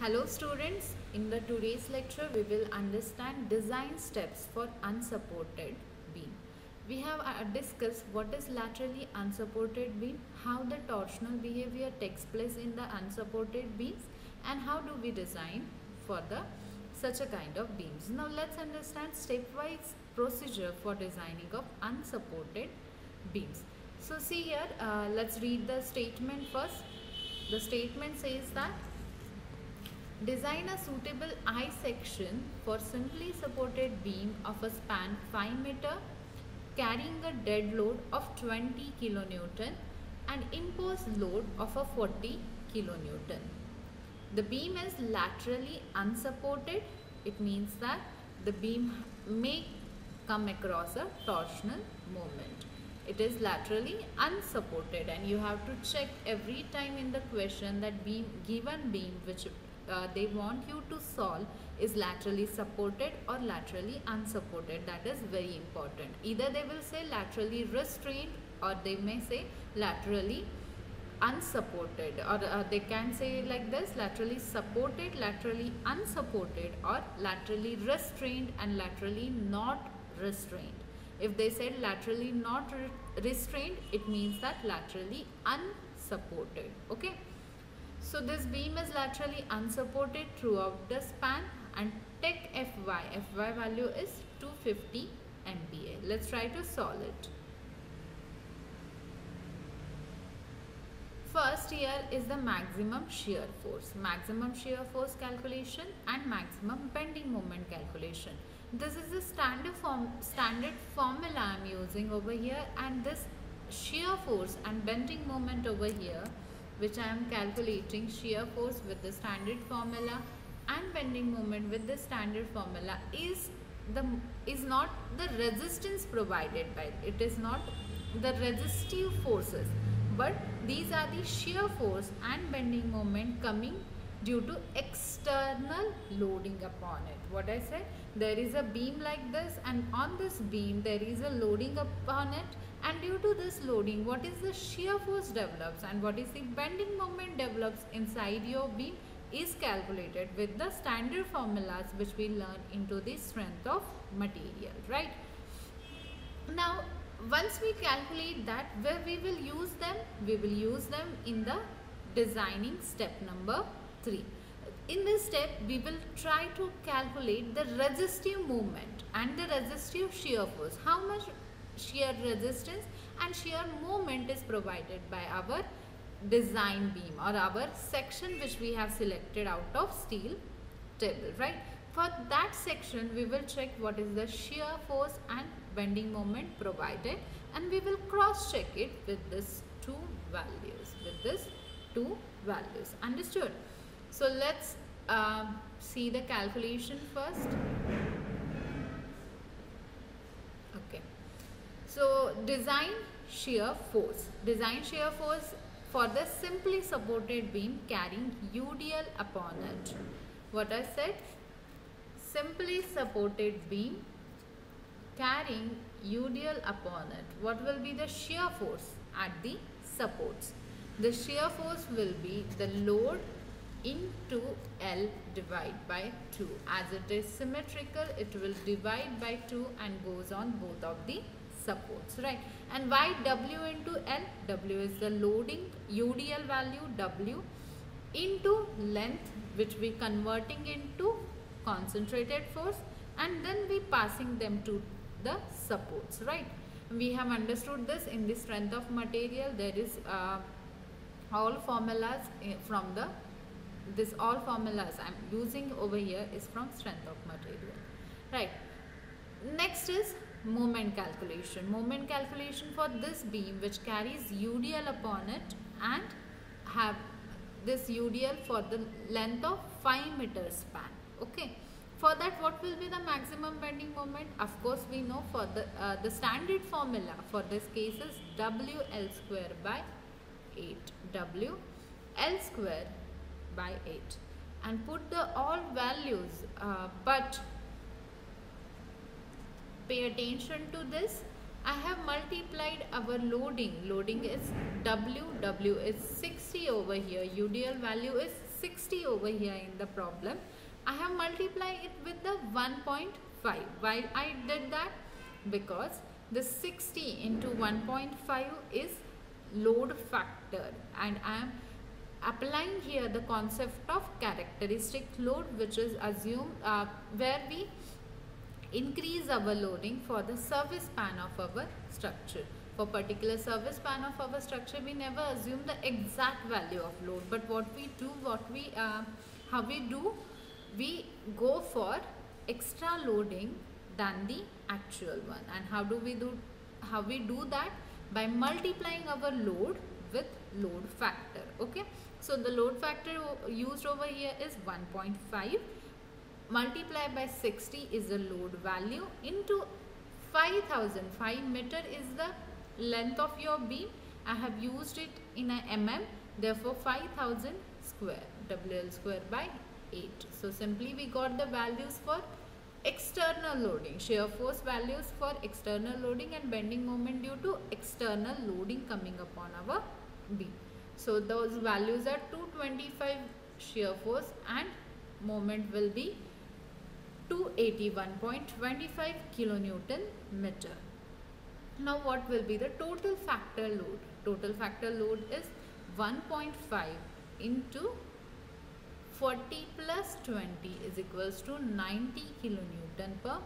Hello students, in the today's lecture we will understand design steps for unsupported beam. We have discussed what is laterally unsupported beam, how the torsional behavior takes place in the unsupported beams, and how do we design for the such a kind of beams. Now let's understand stepwise procedure for designing of unsupported beams. So see here, let's read the statement first. The statement says that design a suitable I section for simply supported beam of a span 5 meter carrying a dead load of 20 kilonewton and imposed load of a 40 kilonewton. The beam is laterally unsupported. It means that the beam may come across a torsional moment. It is laterally unsupported, and you have to check every time in the question that given beam which they want you to solve is laterally supported or laterally unsupported. That is very important. Either they will say laterally restrained or they may say laterally unsupported, or they can say like this: laterally supported, laterally unsupported, or laterally restrained and laterally not restrained. If they said laterally not restrained, it means that laterally unsupported. Okay. So this beam is laterally unsupported throughout the span, and take Fy. Fy value is 250 MPa. Let's try to solve it. First here is the maximum shear force. Maximum shear force calculation and maximum bending moment calculation. This is the standard formula I am using over here, and this shear force and bending moment over here, which I am calculating shear force with the standard formula and bending moment with the standard formula, is not the resistance provided by it. It is not the resistive forces, but these are the shear force and bending moment coming due to external loading upon it. What I said, there is a beam like this, and on this beam there is a loading upon it, and due to this loading, what is the shear force develops and what is the bending moment develops inside your beam is calculated with the standard formulas which we learn into the strength of material, right? Now once we calculate that, where we will use them? We will use them in the designing step number 3. In this step, we will try to calculate the resistive moment and the resistive shear force. How much shear resistance and shear moment is provided by our design beam or our section which we have selected out of steel table, right? For that section, we will check what is the shear force and bending moment provided, and we will cross check it with these two values. Understood? So let's see the calculation first. Okay. So design shear force. Design shear force for the simply supported beam carrying UDL upon it. What I said? Simply supported beam carrying UDL upon it. What will be the shear force at the supports? The shear force will be the load into L divided by 2. As it is symmetrical, it will divide by 2 and goes on both of the supports, right? And why W into L? W is the loading, UDL value W into length, which we converting into concentrated force, and then we passing them to the supports, right? We have understood this in the strength of material. There is all formulas from the all formulas I am using over here is from strength of material, right? Next is moment calculation. Moment calculation for this beam which carries UDL upon it and have this UDL for the length of 5 meter span. Okay. For that, what will be the maximum bending moment? Of course, we know for the standard formula for this case is WL square by 8. WL square by 8, and put the all values, but pay attention to this. I have multiplied our loading. Loading is W is 60 over here. UDL value is 60 over here in the problem, I have multiplied it with the 1.5. Why I did that? Because the 60 into 1.5 is load factor, and I am applying here the concept of characteristic load, which is assumed where we increase our loading for the service span of our structure. For particular service span of our structure, we never assume the exact value of load, but what we do, how we do, we go for extra loading than the actual one. And how we do that? By multiplying our load with load factor. Okay, so the load factor used over here is 1.5 multiplied by 60 is the load value into 5000. 5 meter is the length of your beam. I have used it in a mm, therefore 5000 square, WL square by 8. So simply we got the values for external loading, shear force values for external loading and bending moment due to external loading coming upon our beam. So those values are 225 shear force and moment will be 281.25 kilonewton meter. Now what will be the total factor load? Total factor load is 1.5 into 40 plus 20 is equals to 90 kilonewton per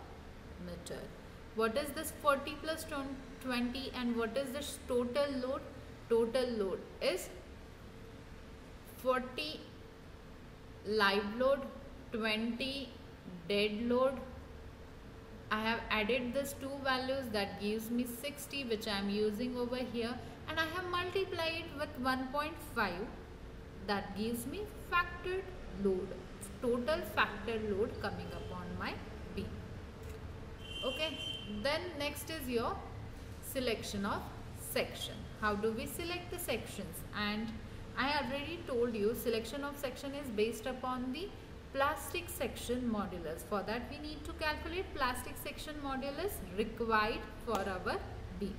meter. What is this 40 plus 20 and what is this total load? Total load is 40 live load, 20 dead load. I have added these two values, that gives me 60, which I am using over here, and I have multiplied it with 1.5, that gives me factored load, total factor load coming upon my beam. Okay, then next is your selection of section. How do we select the sections? And I already told you selection of section is based upon the plastic section modulus. For that we need to calculate plastic section modulus required for our beam.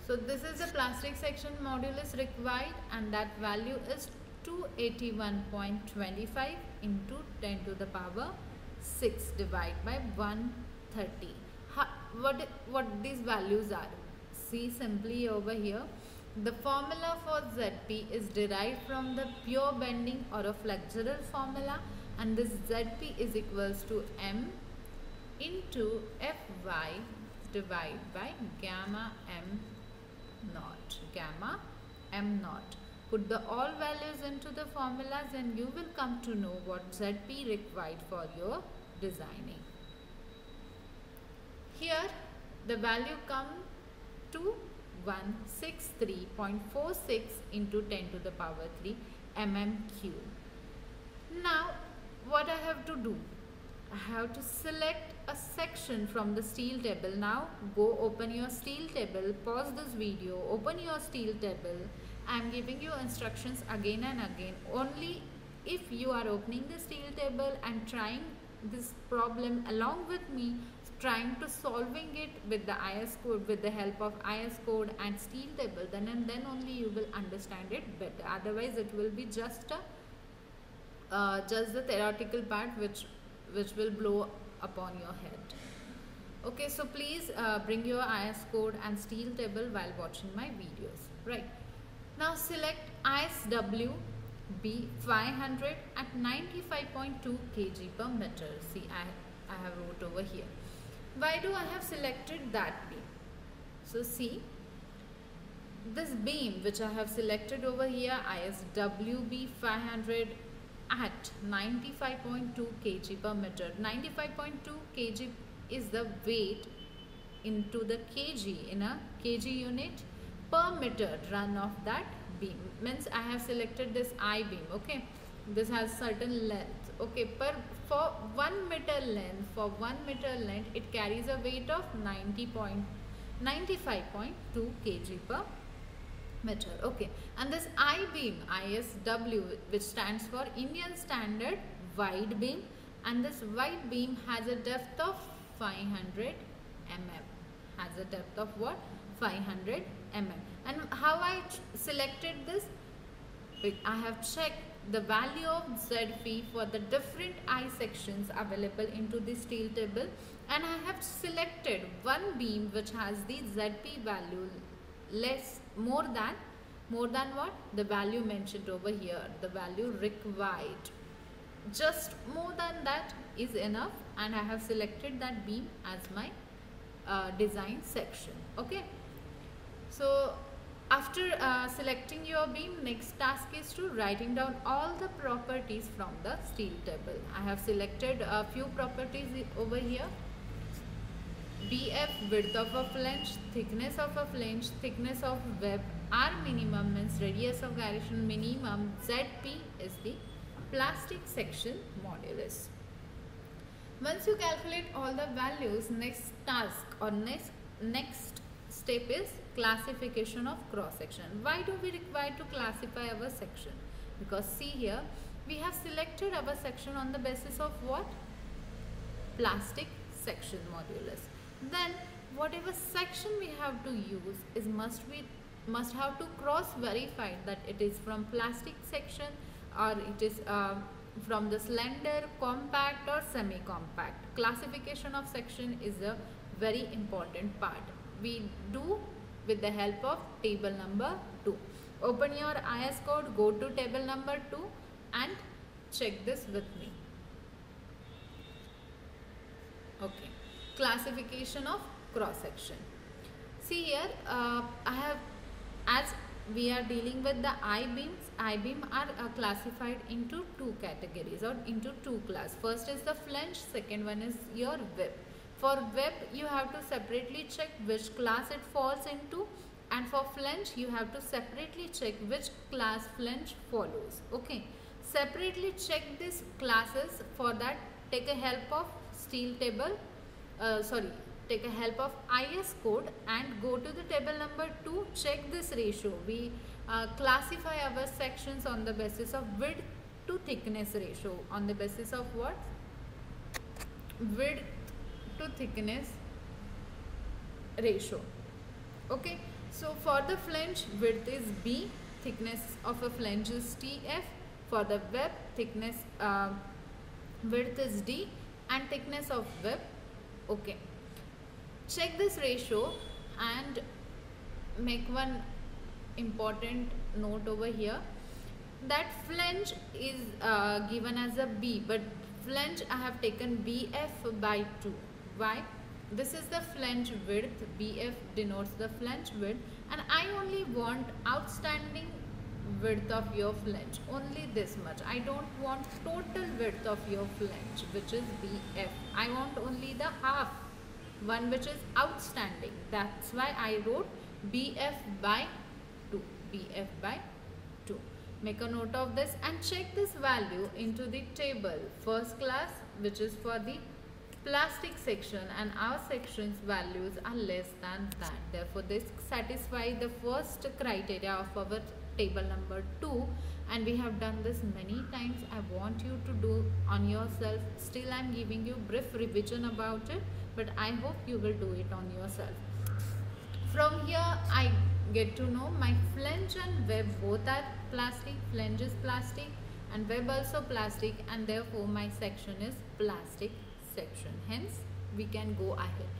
So this is the plastic section modulus required, and that value is 281.25 into 10 to the power 6 divided by 130. What these values are? See simply over here. The formula for ZP is derived from the pure bending or a flexural formula, and this ZP is equals to M into Fy divided by gamma M naught. Gamma M naught. Put the all values into the formulas and you will come to know what ZP required for your designing. Here the value comes to 163.46 into 10 to the power 3 mm cube. Now what I have to do? I have to select a section from the steel table. Now go open your steel table, pause this video, open your steel table. I am giving you instructions again and again. Only if you are opening the steel table and trying this problem along with me, trying to solving it with the IS code, with the help of IS code and steel table, then and then only you will understand it better. Otherwise it will be just the theoretical part which will blow upon your head. Okay, so please bring your IS code and steel table while watching my videos. Right, now select ISW B 500 at 95.2 kg per meter. See, I have wrote over here. Why do I have selected that beam? So see, this beam which I have selected over here, ISWB 500 at 95.2 kg per meter. 95.2 kg is the weight into the kg, in a kg unit per meter run of that beam. Means I have selected this I beam. Okay, this has certain length. Okay, for 1 meter length, it carries a weight of 95.2 kg per meter. Okay, and this I beam, ISW, which stands for Indian Standard Wide Beam, and this wide beam has a depth of 500 mm. Has a depth of what? 500 mm. And how I selected this? I have checked the value of ZP for the different I sections available into the steel table, and I have selected one beam which has the ZP value more than what? The value mentioned over here, the value required. Just more than that is enough, and I have selected that beam as my design section. Okay. So after selecting your beam, next task is to writing down all the properties from the steel table. I have selected a few properties over here. BF, width of a flange, thickness of a flange, thickness of web, R minimum means radius of gyration minimum, ZP is the plastic section modulus. Once you calculate all the values, next task or next step is classification of cross section. Why do we require to classify our section? Because see here, we have selected our section on the basis of what? Plastic section modulus. Then whatever section we have to use is must have to cross verify that it is from plastic section or it is from the slender, compact or semi-compact. Classification of section is a very important part. We do with the help of table number 2. Open your IS code, go to table number 2 and check this with me. Okay. Classification of cross section. See here, as we are dealing with the I-beams are classified into two categories or into two class. First is the flange, second one is your web. For web, you have to separately check which class it falls into, and for flange, you have to separately check which class flange follows. Okay, separately check these classes. For that, take a help of steel table. Take a help of IS code and go to the table number 2. Check this ratio. We classify our sections on the basis of width to thickness ratio. On the basis of what? Width to thickness ratio. Okay. So for the flange, width is B, thickness of a flange is TF. For the web, thickness width is D and thickness of web. Okay. Check this ratio and make one important note over here, that flange is given as a B, but flange I have taken BF by 2. Why? This is the flange width, BF denotes the flange width, and I only want outstanding width of your flange, only this much. I don't want total width of your flange, which is BF. I want only the half one which is outstanding. That's why I wrote BF by 2. BF by 2. Make a note of this and check this value into the table. First class, which is for the plastic section, and our section's values are less than that. Therefore, this satisfies the first criteria of our table number 2, and we have done this many times. I want you to do on yourself. Still, I am giving you brief revision about it, but I hope you will do it on yourself. From here, I get to know my flange and web both are plastic. Flange is plastic and web also plastic, and therefore my section is plastic section. Hence, we can go ahead.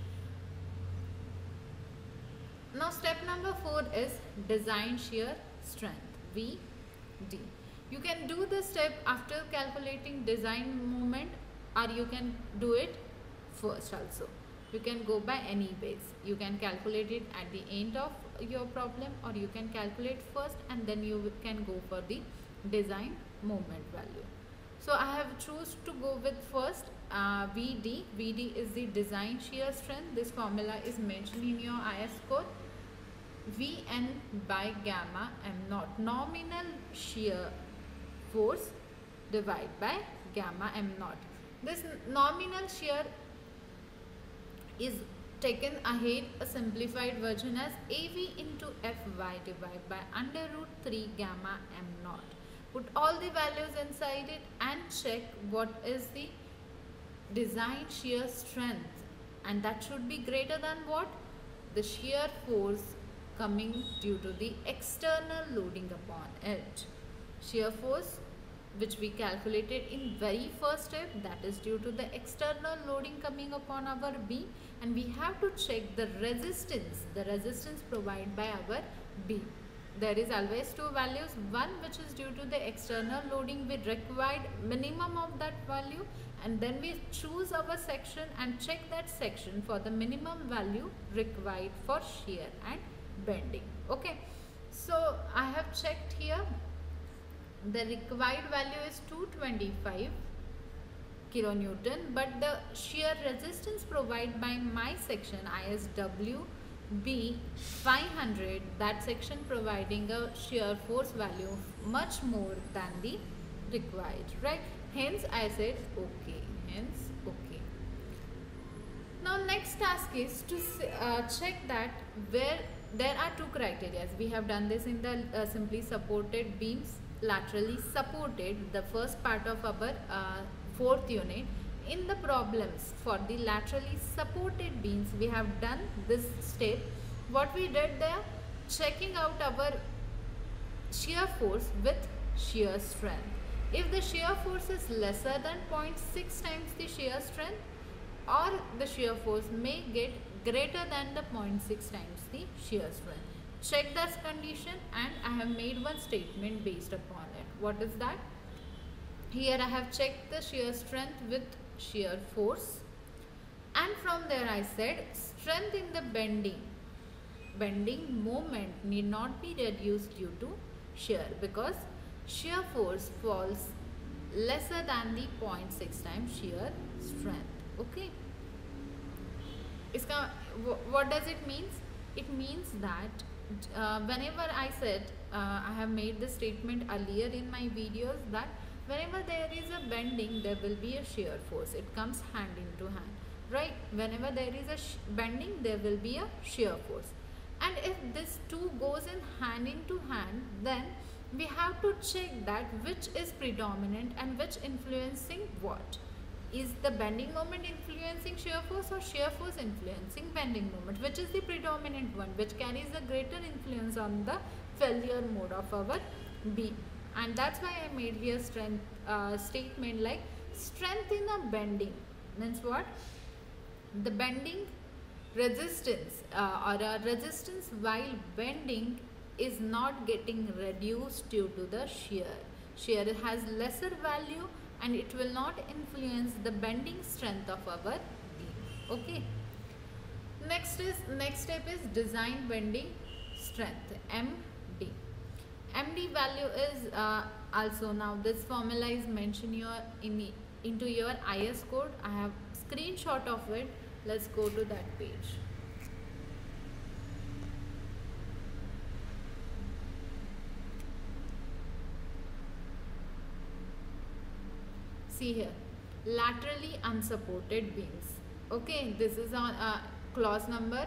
Now, step number 4 is design shear strength, VD. You can do this step after calculating design moment, or you can do it first also. You can go by any base. You can calculate it at the end of your problem, or you can calculate first and then you can go for the design moment value. So I have choose to go with first VD. VD is the design shear strength. This formula is mentioned in your IS code. Vn by gamma m naught, nominal shear force divided by gamma m naught. This nominal shear is taken ahead, a simplified version as AV into Fy divided by under root 3 gamma m naught. Put all the values inside it and check what is the design shear strength, and that should be greater than what? The shear force coming due to the external loading upon it. shear force which we calculated in very first step, that is due to the external loading coming upon our beam, and we have to check the resistance provided by our beam. There is always two values, one which is due to the external loading, we required minimum of that value, and then we choose our section and check that section for the minimum value required for shear and bending. Okay, so I have checked here, the required value is 225 kilonewton, but the shear resistance provided by my section ISW B 500, that section providing a shear force value much more than the required, right? Hence I said okay, hence okay. Now next task is to check that where there are two criteria. We have done this in the simply supported beams, laterally supported, the first part of our fourth unit. In the problems for the laterally supported beams, we have done this step. What we did there, checking out our shear force with shear strength. If the shear force is lesser than 0.6 times the shear strength, or the shear force may get greater than the 0.6 times the shear strength. Check that condition, and I have made one statement based upon it. What is that? Here I have checked the shear strength with shear force, and from there I said strength in the bending moment need not be reduced due to shear, because shear force falls lesser than the 0.6 times shear strength. Okay, what does it mean? It means that whenever I said I have made the statement earlier in my videos that whenever there is a bending, there will be a shear force. It comes hand into hand, right? Whenever there is a bending, there will be a shear force. And if this two goes in hand, then we have to check that which is predominant and which influencing what. Is the bending moment influencing shear force, or shear force influencing bending moment? Which is the predominant one, which carries a greater influence on the failure mode of our beam? And that's why I made here strength statement like strength in a bending means what? The bending resistance or a resistance while bending is not getting reduced due to the shear. Shear has lesser value and it will not influence the bending strength of our beam. Okay. Next step is design bending strength, MD. MD value is also, now this formula is mentioned into your IS code. I have screenshot of it. Let's go to that page. See here, laterally unsupported beams. Okay, this is on clause number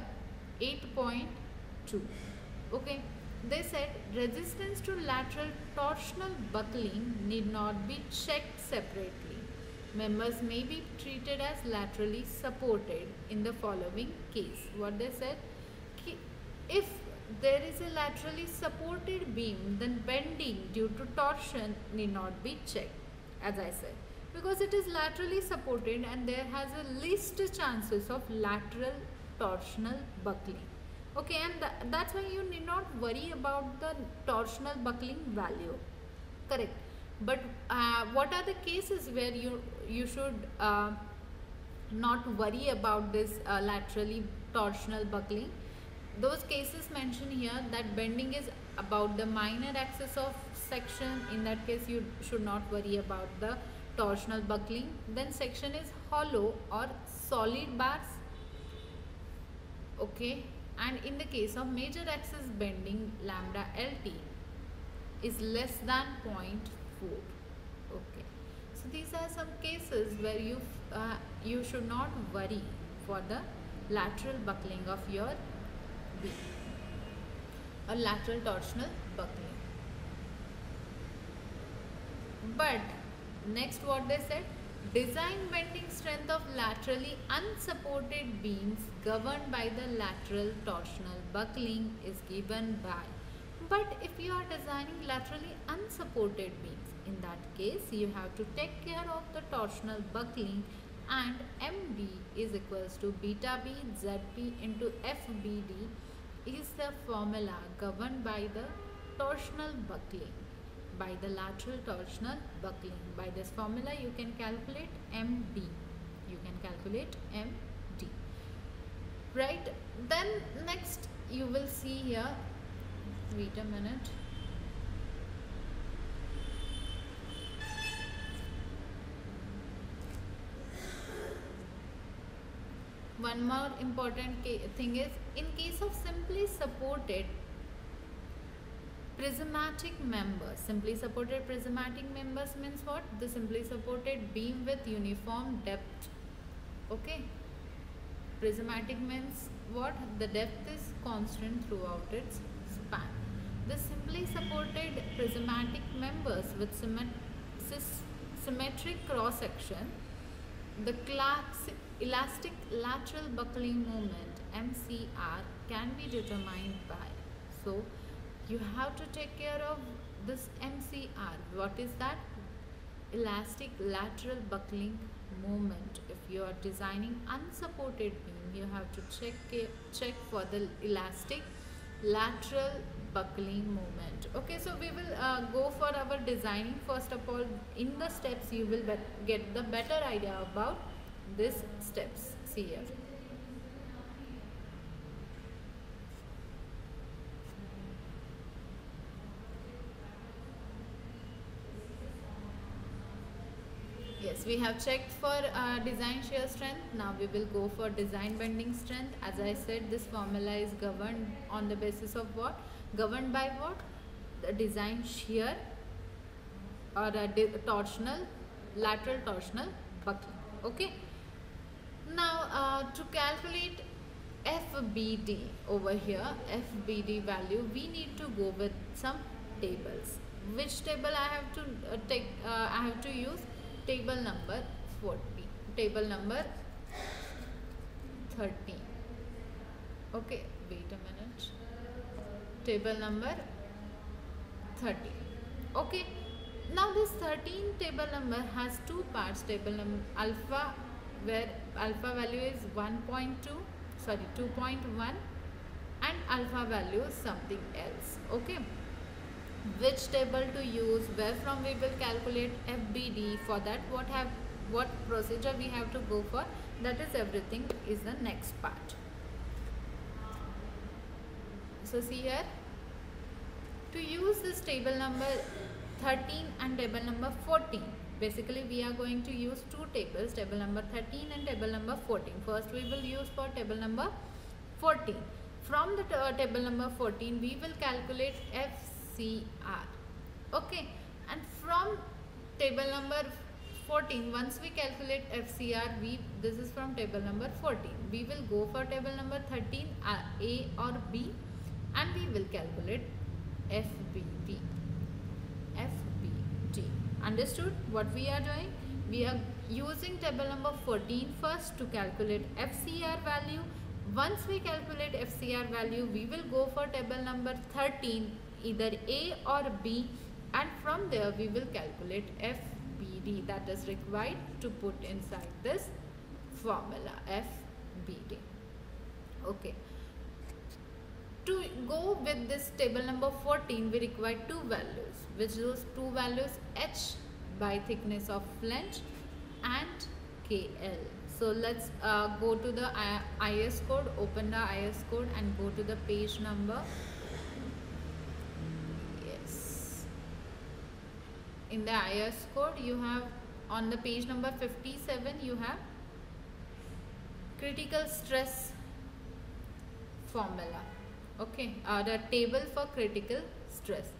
8.2. Okay, they said resistance to lateral torsional buckling need not be checked separately. Members may be treated as laterally supported in the following case. What they said, if there is a laterally supported beam, then bending due to torsion need not be checked, as I said, because it is laterally supported and there has a least chances of lateral torsional buckling. Okay, and that's why you need not worry about the torsional buckling value. Correct. But what are the cases where you should not worry about this laterally torsional buckling? Those cases mentioned here, that bending is about the minor axis of section. In that case, you should not worry about the torsional buckling. Then section is hollow or solid bars. Okay, and in the case of major axis bending, lambda LT is less than 0.4. Okay, so these are some cases where you should not worry for the lateral buckling of your beam or lateral torsional buckling. But next, what they said, design bending strength of laterally unsupported beams governed by the lateral torsional buckling is given by. But if you are designing laterally unsupported beams, in that case you have to take care of the torsional buckling, and MB is equals to beta B ZP into FBD is the formula governed by the torsional buckling, by the lateral torsional buckling. By this formula you can calculate MB. You can calculate MD. Right? Then next you will see here, wait a minute. One more important thing is, in case of simply supported prismatic members, simply supported prismatic members means what? The simply supported beam with uniform depth. Okay, prismatic means what? The depth is constant throughout its span. The simply supported prismatic members with symmetric cross section, the elastic lateral buckling moment MCR can be determined by. So you have to take care of this MCR. What is that? Elastic lateral buckling moment. If you are designing unsupported beam, you have to check for the elastic lateral buckling moment. Okay, so we will go for our designing. First of all, in the steps you will get the better idea about these steps. See here. Yes, we have checked for design shear strength. Now we will go for design bending strength. As I said, this formula is governed on the basis of what? Governed by what? The design shear or a lateral torsional buckling. Okay. Now to calculate FBD over here, FBD value, we need to go with some tables. Which table I have to take? I have to use table number 40, table number 13. Okay, wait a minute. Table number 13. Okay, now this 13 table number has two parts. Table number alpha, where alpha value is 2.1, and alpha value is something else. Okay, which table to use, where from we will calculate FBD, for that what procedure we have to go for, that is everything is the next part. So see here, to use this table number 13 and table number 14, basically we are going to use two tables, table number 13 and table number 14. First we will use for table number 14. From the table number 14 we will calculate FCR. Okay, and from table number 14, once we calculate FCR, this is from table number 14, we will go for table number 13 A or B, and we will calculate FBD. Understood what we are doing? We are using table number 14 first to calculate FCR value. Once we calculate FCR value, we will go for table number 13, either A or B, and from there we will calculate FBD, that is required to put inside this formula FBD. Okay, to go with this table number 14 we require two values, which those two values, H by thickness of flange and KL. So let's go to the IS code, open the IS code and go to the page number. Yes, in the IS code you have, on the page number 57 you have critical stress formula. Okay, the table for critical stress.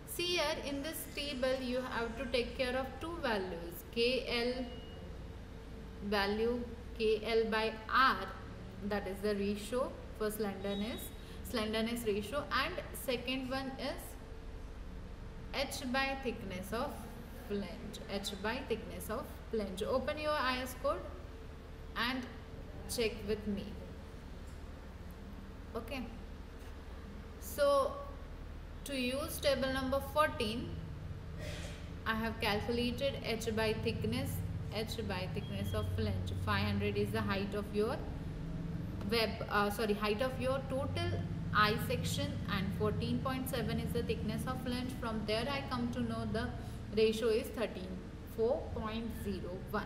See here, in this table you have to take care of two values, KL value, KL by R, that is the ratio for slenderness ratio, and second one is H by thickness of flange. Open your IS code and check with me. Okay, so To use table number 14, I have calculated h by thickness of flange. 500 is the height of your height of your total eye section, and 14.7 is the thickness of flange. From there I come to know the ratio is 13.4.01,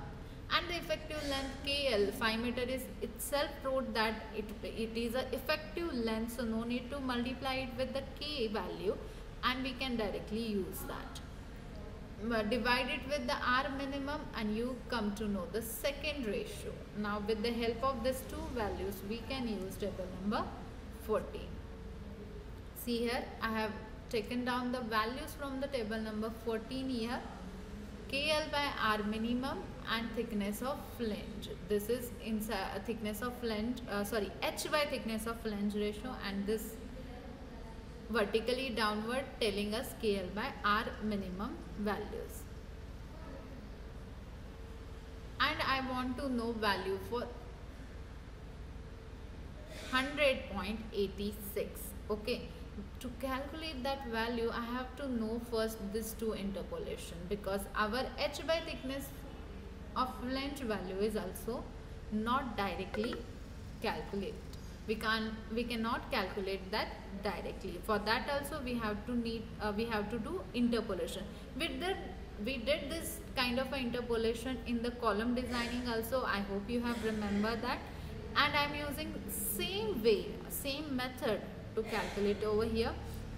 and the effective length KL 5 meter is itself proved that it is a effective length, so no need to multiply it with the K value, and we can directly use that. Divide it with the R minimum and you come to know the second ratio. Now with the help of these two values we can use table number 14. See here, I have taken down the values from the table number 14 here. KL by R minimum and thickness of flange. This is inside thickness of flange, H by thickness of flange ratio, and this vertically downward telling us KL by R minimum values. And I want to know value for 100.86. okay, to calculate that value I have to know first this two interpolation, because our H by thickness of flange value is also not directly calculated. We cannot calculate that directly. For that also we have to do interpolation. We did this kind of a interpolation in the column designing also. I hope you have remembered that, and I am using same method to calculate over here.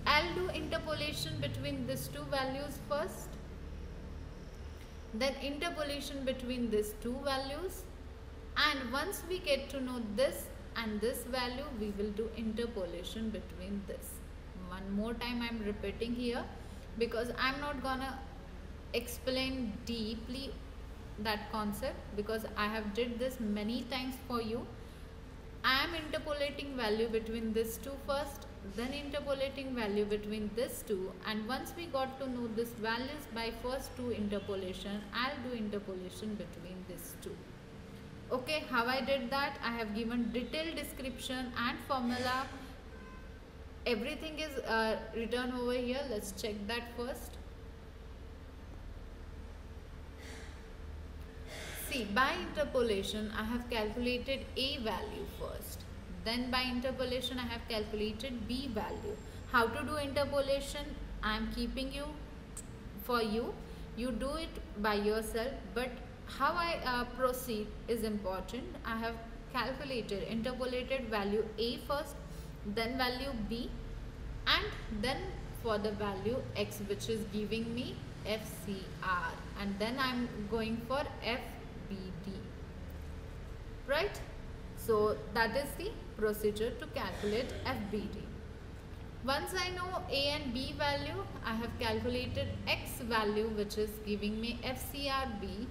I'll do interpolation between these two values first, then interpolation between these two values, and once we get to know this and this value, we will do interpolation between this. One more time I am repeating here, because I am not gonna explain deeply that concept, because I have did this many times for you. I am interpolating value between this two first, then interpolating value between this two, and once we got to know this values by first two interpolation, I'll do interpolation between these two. Okay, how I did that? I have given detailed description and formula. Everything is written over here. Let's check that first. See, by interpolation, I have calculated A value first. Then by interpolation, I have calculated B value. How to do interpolation? I am keeping you for you. You do it by yourself, but how I proceed is important. I have interpolated value A first, then value B, and then for the value X, which is giving me FCR, and then I am going for FBD, right? So that is the procedure to calculate FBD. Once I know A and B value, I have calculated X value, which is giving me FCRB,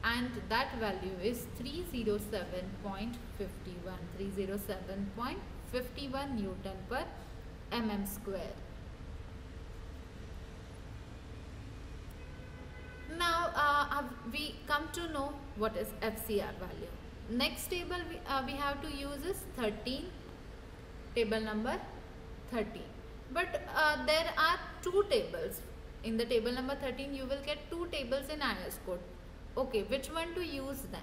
and that value is 307.51 Newton per mm square. Now we come to know what is FCR value. Next table we have to use is 13, table number 13. But there are two tables. In the table number 13 you will get two tables in IS code. Okay, which one to use then?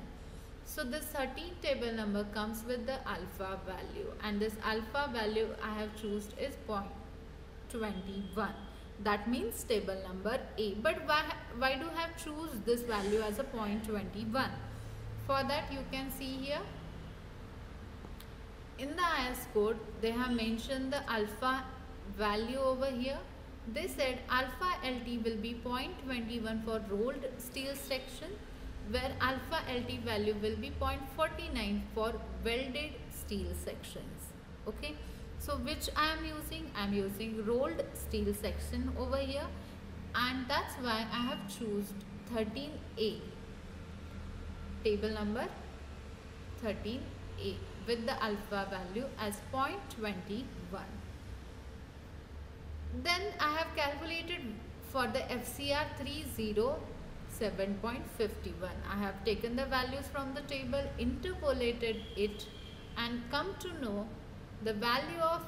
So this 13 table number comes with the alpha value, and this alpha value I have chosen is 0.21. That means table number A. But why do I have choose this value as a 0.21? For that you can see here in the IS code they have mentioned the alpha value over here. They said alpha LT will be 0.21 for rolled steel section, where alpha LT value will be 0.49 for welded steel sections. Okay, so which I am using? I am using rolled steel section over here, and that's why I have chosen 13A, table number 13A, with the alpha value as 0.21. Then I have calculated for the FCR 307.51. I have taken the values from the table, interpolated it, and come to know the value of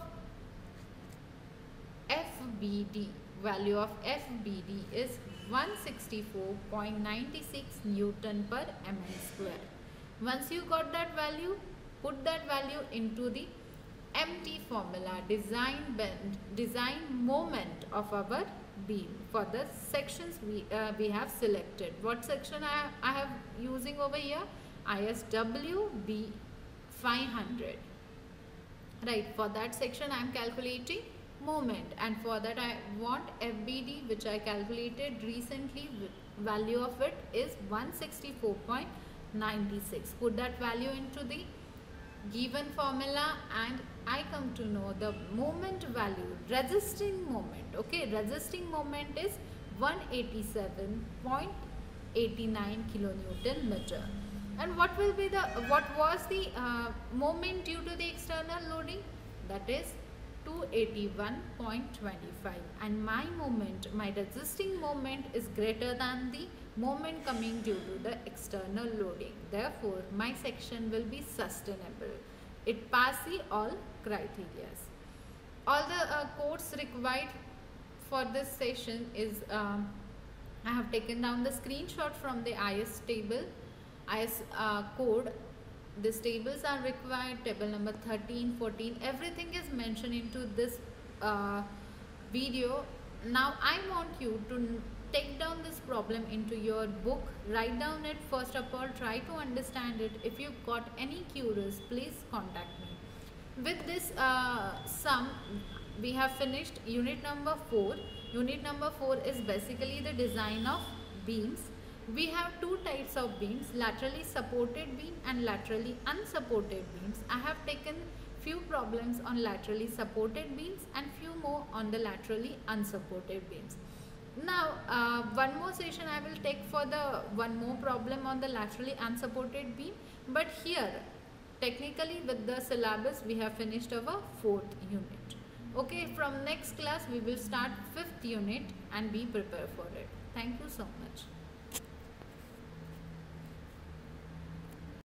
F FBD. Value of FBD is 164.96 Newton per mm square. Once you got that value, put that value into the MT formula, design moment of our beam for the sections we have selected. What section I have using over here? ISW B 500. Right, for that section I am calculating moment, and for that I want FBD, which I calculated recently. Value of it is 164.96. Put that value into the given formula and I come to know the moment value, resisting moment. Okay, resisting moment is 187.89 kilonewton meter. And what was the moment due to the external loading? That is 281.25, and my resisting moment is greater than the moment coming due to the external loading. Therefore, my section will be sustainable. It passes all criteria. All the codes required for this session is I have taken down the screenshot from the IS table, IS code. These tables are required, table number 13, 14, everything is mentioned into this video. Now I want you to take down this problem into your book, write down it first of all, try to understand it. If you got any queries, please contact me. With this sum, we have finished unit number 4. Unit number 4 is basically the design of beams. We have two types of beams, laterally supported beam and laterally unsupported beams. I have taken few problems on laterally supported beams and few more on the laterally unsupported beams. Now one more session I will take for the one more problem on the laterally unsupported beam, but here technically with the syllabus we have finished our 4th unit. Okay, from next class we will start 5th unit and be prepared for it. Thank you so much.